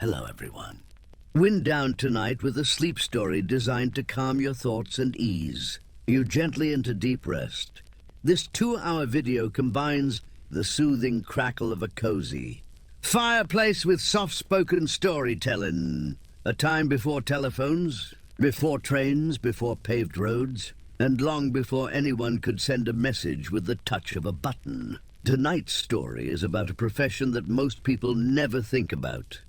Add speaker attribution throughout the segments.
Speaker 1: Hello, everyone. Wind down tonight with a sleep story designed to calm your thoughts and ease you gently into deep rest. This 2-hour video combines the soothing crackle of a cozy fireplace with soft-spoken storytelling. A time before telephones, before trains, before paved roads, and long before anyone could send a message with the touch of a button. Tonight's story is about a profession that most people never think about.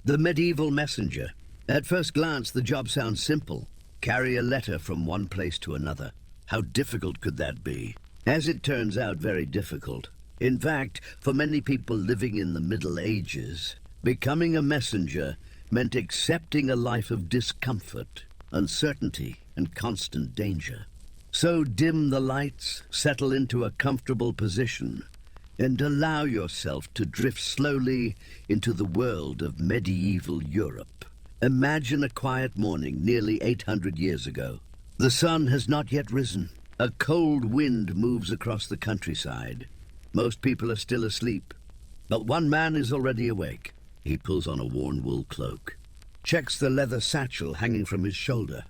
Speaker 1: The medieval messenger. At first glance, the job sounds simple. Carry a letter from one place to another. How difficult could that be? As it turns out, very difficult. In fact, for many people living in the Middle Ages, becoming a messenger meant accepting a life of discomfort, uncertainty, and constant danger. So dim the lights, settle into a comfortable position, and allow yourself to drift slowly into the world of medieval Europe. Imagine a quiet morning nearly 800 years ago. The sun has not yet risen. A cold wind moves across the countryside. Most people are still asleep, but one man is already awake. He pulls on a worn wool cloak, checks the leather satchel hanging from his shoulder,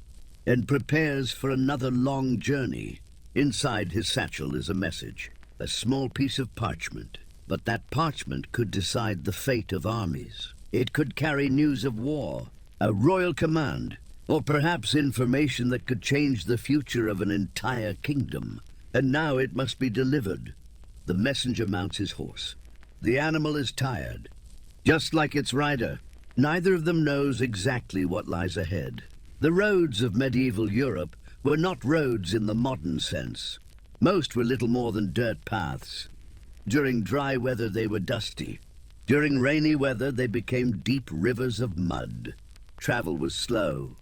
Speaker 1: and prepares for another long journey. Inside his satchel is a message. A small piece of parchment, but that parchment could decide the fate of armies. It could carry news of war, a royal command, or perhaps information that could change the future of an entire kingdom. And now it must be delivered. The messenger mounts his horse. The animal is tired, just like its rider. Neither of them knows exactly what lies ahead. The roads of medieval Europe were not roads in the modern sense. Most were little more than dirt paths. During dry weather, they were dusty. During rainy weather, they became deep rivers of mud. Travel was slow,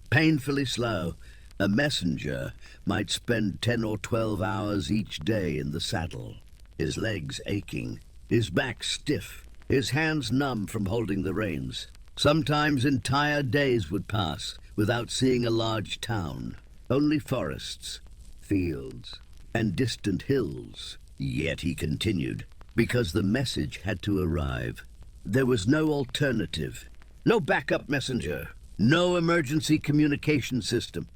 Speaker 1: painfully slow. A messenger might spend 10 or 12 hours each day in the saddle, his legs aching, his back stiff, his hands numb from holding the reins. Sometimes entire days would pass without seeing a large town. Only forests, fields, and distant hills. Yet he continued, because the message had to arrive. There was no alternative, no backup messenger, no emergency communication system.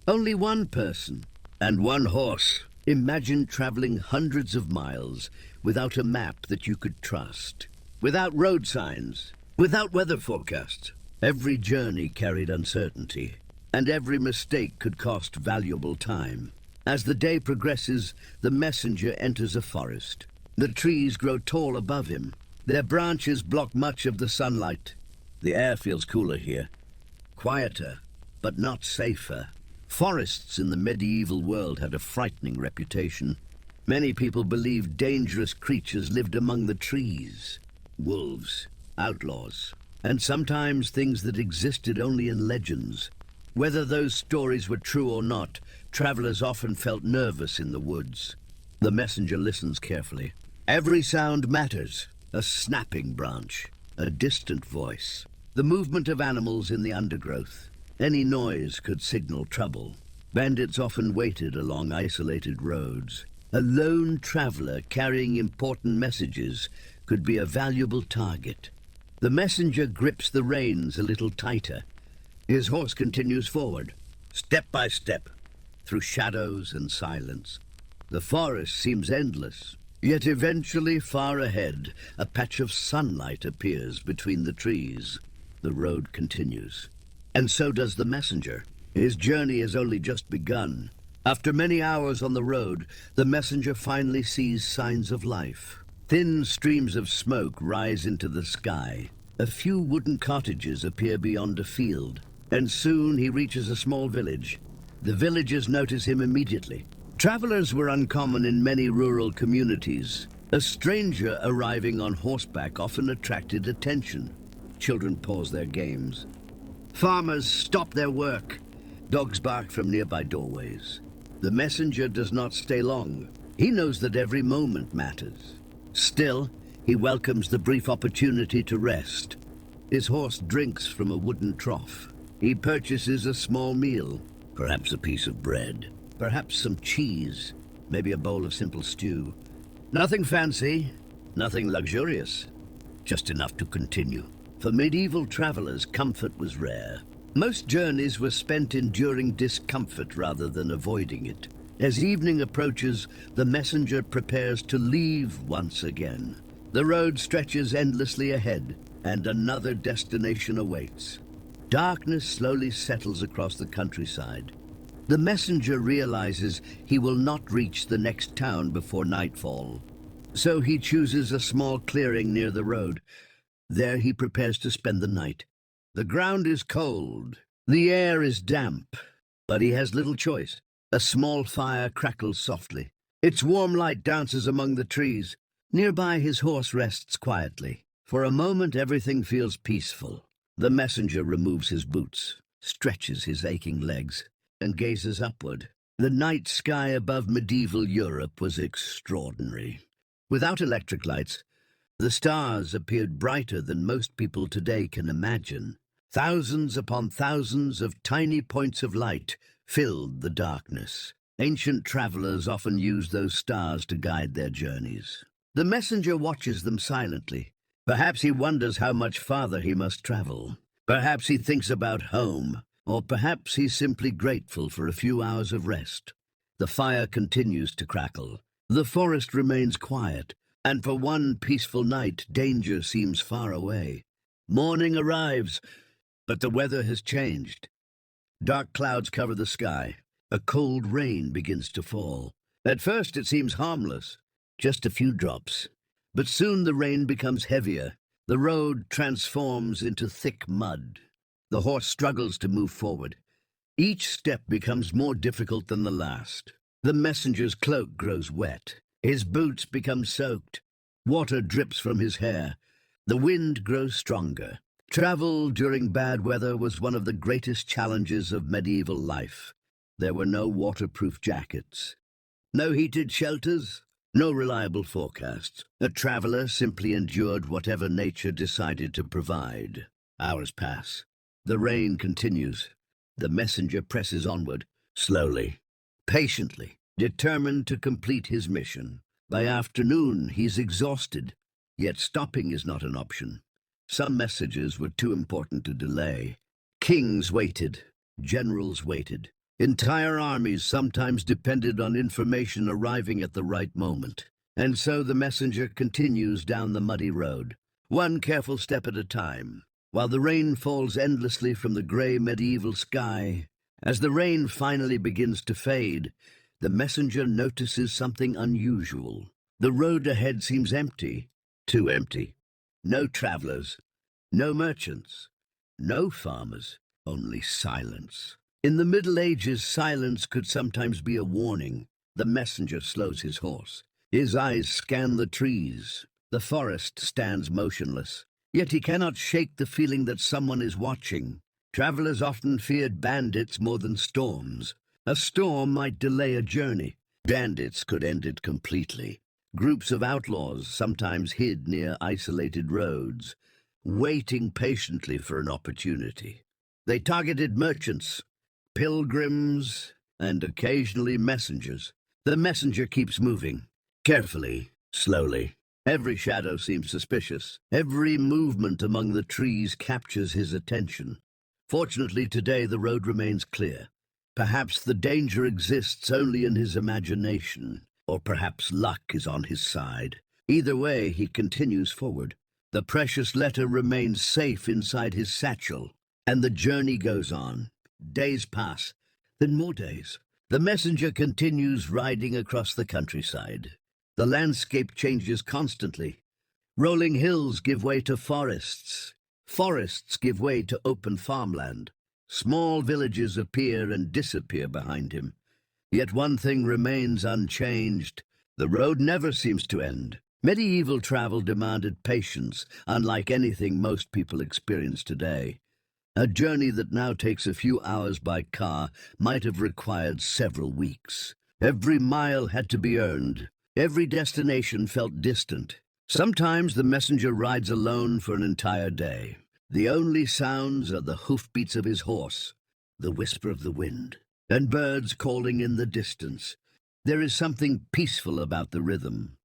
Speaker 1: Only one person and one horse. Imagine traveling hundreds of miles without a map that you could trust, without road signs, without weather forecasts. Every journey carried uncertainty, and every mistake could cost valuable time. As the day progresses, the messenger enters a forest. The trees grow tall above him. Their branches block much of the sunlight. The air feels cooler here, quieter, but not safer. Forests in the medieval world had a frightening reputation. Many people believed dangerous creatures lived among the trees. Wolves, outlaws, and sometimes things that existed only in legends. Whether those stories were true or not, travelers often felt nervous in the woods. The messenger listens carefully. Every sound matters. A snapping branch, a distant voice, the movement of animals in the undergrowth. Any noise could signal trouble. Bandits often waited along isolated roads. A lone traveler carrying important messages could be a valuable target. The messenger grips the reins a little tighter. His horse continues forward, step by step, through shadows and silence. The forest seems endless, yet eventually far ahead, a patch of sunlight appears between the trees. The road continues, and so does the messenger. His journey has only just begun. After many hours on the road, the messenger finally sees signs of life. Thin streams of smoke rise into the sky. A few wooden cottages appear beyond a field, and soon he reaches a small village. The villagers notice him immediately. Travelers were uncommon in many rural communities. A stranger arriving on horseback often attracted attention. Children pause their games. Farmers stop their work. Dogs bark from nearby doorways. The messenger does not stay long. He knows that every moment matters. Still, he welcomes the brief opportunity to rest. His horse drinks from a wooden trough. He purchases a small meal, perhaps a piece of bread, perhaps some cheese, maybe a bowl of simple stew. Nothing fancy, nothing luxurious, just enough to continue. For medieval travelers, comfort was rare. Most journeys were spent enduring discomfort rather than avoiding it. As evening approaches, the messenger prepares to leave once again. The road stretches endlessly ahead, and another destination awaits. Darkness slowly settles across the countryside. The messenger realizes he will not reach the next town before nightfall. So he chooses a small clearing near the road. There he prepares to spend the night. The ground is cold, the air is damp, but he has little choice. A small fire crackles softly. Its warm light dances among the trees. Nearby his horse rests quietly. For a moment everything feels peaceful. The messenger removes his boots, stretches his aching legs, and gazes upward. The night sky above medieval Europe was extraordinary. Without electric lights, the stars appeared brighter than most people today can imagine. Thousands upon thousands of tiny points of light filled the darkness. Ancient travelers often used those stars to guide their journeys. The messenger watches them silently. Perhaps he wonders how much farther he must travel. Perhaps he thinks about home, or perhaps he's simply grateful for a few hours of rest. The fire continues to crackle. The forest remains quiet, and for one peaceful night, danger seems far away. Morning arrives, but the weather has changed. Dark clouds cover the sky. A cold rain begins to fall. At first it seems harmless, just a few drops. But soon the rain becomes heavier. The road transforms into thick mud. The horse struggles to move forward. Each step becomes more difficult than the last. The messenger's cloak grows wet. His boots become soaked. Water drips from his hair. The wind grows stronger. Travel during bad weather was one of the greatest challenges of medieval life. There were no waterproof jackets, no heated shelters, no reliable forecasts. A traveler simply endured whatever nature decided to provide. Hours pass. The rain continues. The messenger presses onward, slowly, patiently, determined to complete his mission. By afternoon, he's exhausted, yet stopping is not an option. Some messages were too important to delay. Kings waited, generals waited. Entire armies sometimes depended on information arriving at the right moment. And so the messenger continues down the muddy road, one careful step at a time, while the rain falls endlessly from the gray medieval sky. As the rain finally begins to fade, the messenger notices something unusual. The road ahead seems empty, too empty. No travelers, no merchants, no farmers, only silence. In the Middle Ages, silence could sometimes be a warning. The messenger slows his horse. His eyes scan the trees. The forest stands motionless. Yet he cannot shake the feeling that someone is watching. Travelers often feared bandits more than storms. A storm might delay a journey. Bandits could end it completely. Groups of outlaws sometimes hid near isolated roads, waiting patiently for an opportunity. They targeted merchants, pilgrims, and occasionally messengers. The messenger keeps moving, carefully, slowly. Every shadow seems suspicious. Every movement among the trees captures his attention. Fortunately, today the road remains clear. Perhaps the danger exists only in his imagination, or perhaps luck is on his side. Either way, he continues forward. The precious letter remains safe inside his satchel, and the journey goes on. Days pass, then more days. The messenger continues riding across the countryside. The landscape changes constantly. Rolling hills give way to forests. Forests give way to open farmland. Small villages appear and disappear behind him. Yet one thing remains unchanged. The road never seems to end. Medieval travel demanded patience, unlike anything most people experience today. A journey that now takes a few hours by car might have required several weeks. Every mile had to be earned. Every destination felt distant. Sometimes the messenger rides alone for an entire day. The only sounds are the hoofbeats of his horse, the whisper of the wind, and birds calling in the distance. There is something peaceful about the rhythm.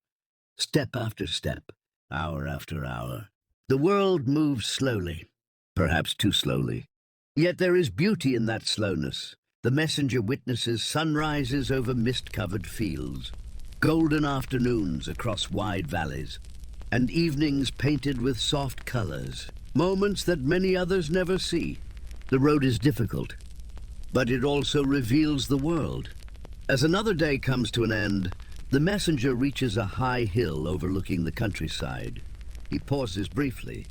Speaker 1: Step after step, hour after hour. The world moves slowly, perhaps too slowly. Yet there is beauty in that slowness. The messenger witnesses sunrises over mist-covered fields, golden afternoons across wide valleys, and evenings painted with soft colors, moments that many others never see. The road is difficult, but it also reveals the world. As another day comes to an end, the messenger reaches a high hill overlooking the countryside. He pauses briefly.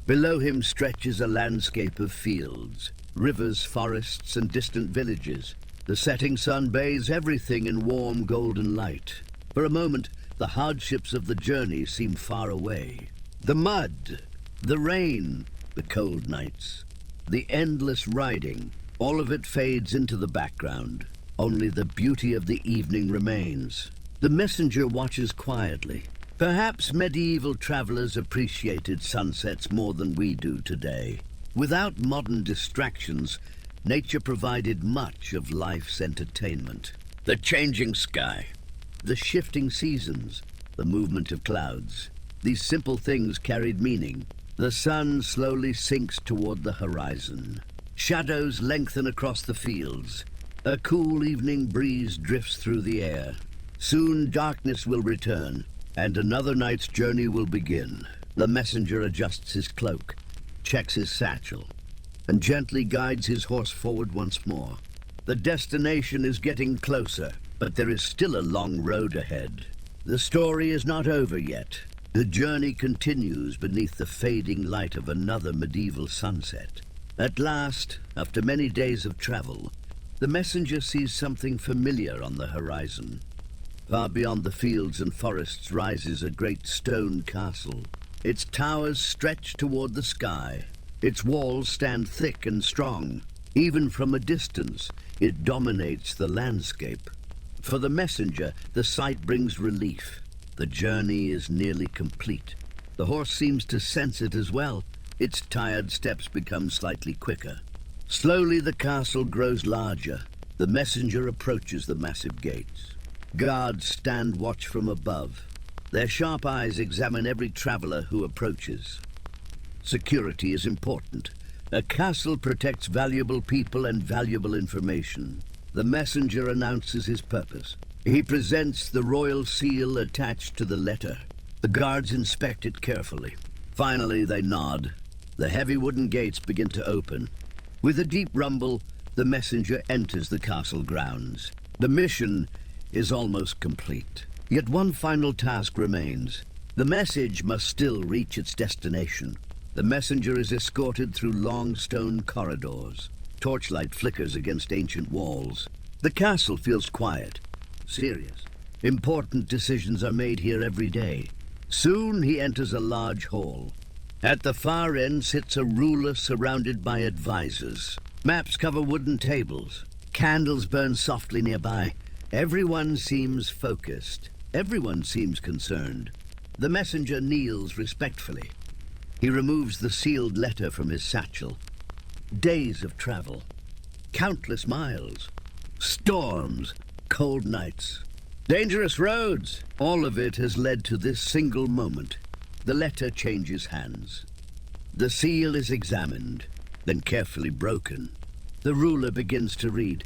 Speaker 1: Below him stretches a landscape of fields, rivers, forests, and distant villages. The setting sun bathes everything in warm golden light. For a moment, the hardships of the journey seem far away. The mud, the rain, the cold nights, the endless riding, all of it fades into the background. Only the beauty of the evening remains. The messenger watches quietly. Perhaps medieval travelers appreciated sunsets more than we do today. Without modern distractions, nature provided much of life's entertainment. The changing sky, the shifting seasons, the movement of clouds. These simple things carried meaning. The sun slowly sinks toward the horizon. Shadows lengthen across the fields. A cool evening breeze drifts through the air. Soon darkness will return, and another night's journey will begin. The messenger adjusts his cloak, checks his satchel, and gently guides his horse forward once more. The destination is getting closer, but there is still a long road ahead. The story is not over yet. The journey continues beneath the fading light of another medieval sunset. At last, after many days of travel, the messenger sees something familiar on the horizon. Far beyond the fields and forests rises a great stone castle. Its towers stretch toward the sky. Its walls stand thick and strong. Even from a distance, it dominates the landscape. For the messenger, the sight brings relief. The journey is nearly complete. The horse seems to sense it as well. Its tired steps become slightly quicker. Slowly the castle grows larger. The messenger approaches the massive gates. Guards stand watch from above. Their sharp eyes examine every traveler who approaches. Security is important. A castle protects valuable people and valuable information. The messenger announces his purpose. He presents the royal seal attached to the letter. The guards inspect it carefully. Finally, they nod. The heavy wooden gates begin to open. With a deep rumble, the messenger enters the castle grounds. The mission is almost complete. Yet one final task remains. The message must still reach its destination. The messenger is escorted through long stone corridors. Torchlight flickers against ancient walls. The castle feels quiet, serious. Important decisions are made here every day. Soon he enters a large hall. At the far end sits a ruler surrounded by advisors. Maps cover wooden tables. Candles burn softly nearby. Everyone seems focused. Everyone seems concerned. The messenger kneels respectfully. He removes the sealed letter from his satchel. Days of travel. Countless miles. Storms. Cold nights. Dangerous roads. All of it has led to this single moment. The letter changes hands. The seal is examined, then carefully broken. The ruler begins to read.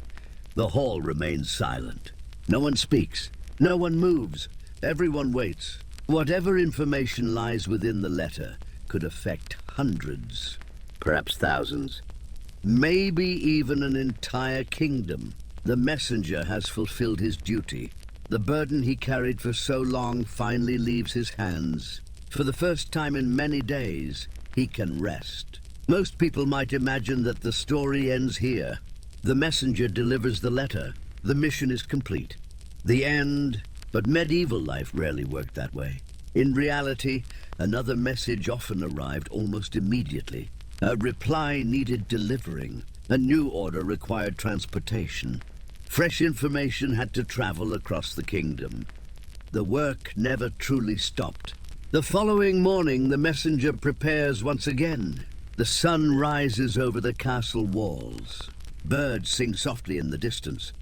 Speaker 1: The hall remains silent. No one speaks. No one moves. Everyone waits. Whatever information lies within the letter could affect hundreds, perhaps thousands, maybe even an entire kingdom. The messenger has fulfilled his duty. The burden he carried for so long finally leaves his hands. For the first time in many days, he can rest. Most people might imagine that the story ends here. The messenger delivers the letter. The mission is complete. The end. But medieval life rarely worked that way. In reality, another message often arrived almost immediately. A reply needed delivering. A new order required transportation. Fresh information had to travel across the kingdom. The work never truly stopped. The following morning, the messenger prepares once again. The sun rises over the castle walls. Birds sing softly in the distance.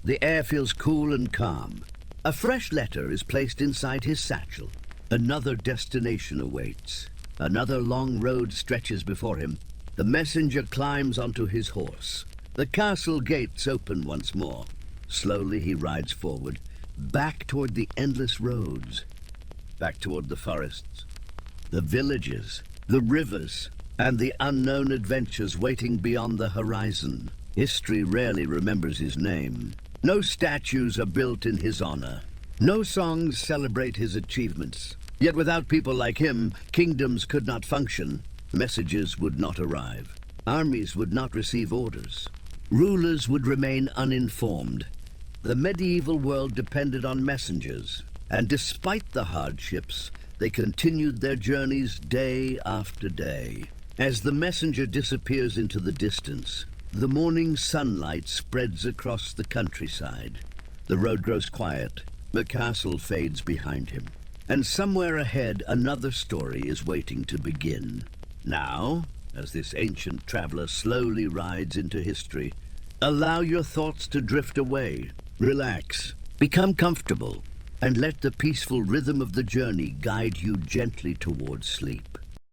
Speaker 1: The air feels cool and calm. A fresh letter is placed inside his satchel. Another destination awaits. Another long road stretches before him. The messenger climbs onto his horse. The castle gates open once more. Slowly he rides forward, back toward the endless roads, back toward the forests, the villages, the rivers, and the unknown adventures waiting beyond the horizon. History rarely remembers his name. No statues are built in his honor. No songs celebrate his achievements. Yet without people like him, kingdoms could not function. Messages would not arrive. Armies would not receive orders. Rulers would remain uninformed. The medieval world depended on messengers, and despite the hardships, they continued their journeys day after day. As the messenger disappears into the distance, the morning sunlight spreads across the countryside. The road grows quiet. The castle fades behind him. And somewhere ahead, another story is waiting to begin. Now, as this ancient traveler slowly rides into history, allow your thoughts to drift away. Relax, become comfortable, and let the peaceful rhythm of the journey guide you gently towards sleep.